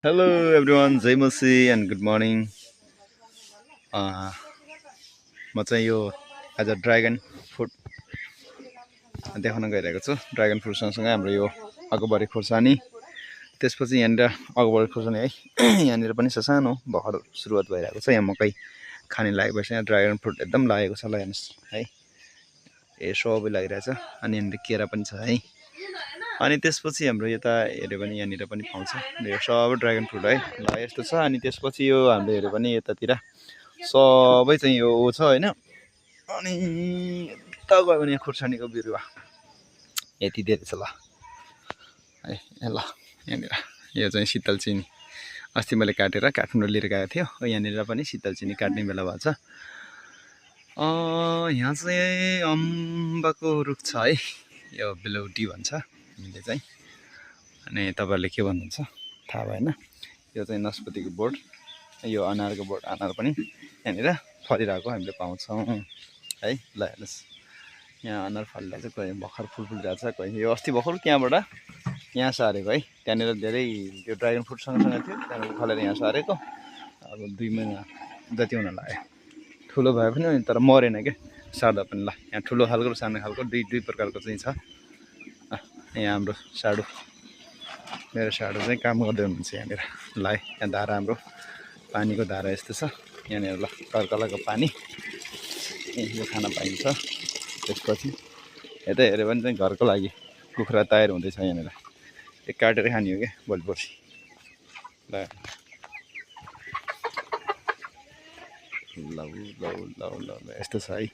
Hello everyone, जय मसी and good morning. म चाहिँ यो आज ड्रागन फ्रुट देखाउन गइरहेको छु। ड्रागन फ्रुट सँगसँगै हाम्रो यो अगबरी खुर्सानी, त्यसपछि यहाँनिर अगबरी खुर्सानी है यहाँनिर पनि सानो भर्खर सुरुवात भइरहेको छ। यहाँ मकै खाने लागेपछि यहाँ ड्रागन फ्रुट एकदम लागेको छ। ल हेर्नुहोस् है, सबै लागिरहेछ। अनि यहाँनिर केरा पनि छ है। अनि त्यसपछि हाम्रो यता हेऱ्यो भने यहाँनिर पनि पाउँछ यो सबै ड्रागन फ्रुट है। ल यस्तो छ। अनि त्यसपछि यो हामीले हेऱ्यो भने यतातिर सबै चाहिँ यो छ होइन। अनि यता गयो भने यहाँ खुर्सानीको बिरुवा यति धेरै छ। ल है ल यहाँनिर यो चाहिँ शीतल चिनी अस्ति मैले काटेर काठमाडौँ लिएर गएको थियो। यहाँनिर पनि शीतल चिनी काट्ने बेला भएको छ। यहाँ चाहिँ अम्बकको रुख छ है, यो बेलौटी भन्छ हामीले चाहिँ। अनि तपाईँहरूले के भन्नुहुन्छ थाहा भएन। यो चाहिँ नास्पातिको बोट, यो अनारको बोट, अनार पनि यहाँनिर फलिरहेको हामीले पाउँछौँ है। ल हेर्नुहोस् यहाँ अनार फलिरहेको छ, कोही भर्खर फुल फुलिरहेको छ, कोही यो अस्ति भर्खर त्यहाँबाट यहाँ सारेको है। त्यहाँनिर धेरै त्यो ड्रागन फ्रुट सँगसँगै थियो, त्यहाँबाट फलेर यहाँ सारेको। अब 2 महिना जति हुन लाग्यो, ठुलो भए पनि तर मरेन क्या सार्दा पनि। ल यहाँ ठुलो खालको र सानो खालको दुई प्रकारको चाहिँ छ। यहाँ हाम्रो साडु, मेरो साडु चाहिँ काम गर्दै हुनुहुन्छ यहाँनिर। ल है यहाँ धारा, हाम्रो पानीको धारा यस्तो छ यहाँनिर। ल कर्कलाको पानी यो खान पाइन्छ। त्यसपछि यता हेऱ्यो भने चाहिँ घरको लागि कुखुरा तयार हुँदैछ यहाँनिर। यो काटेर खाने हो क्या भोलि पर्सि। ल ल ल ल ल यस्तो छ है।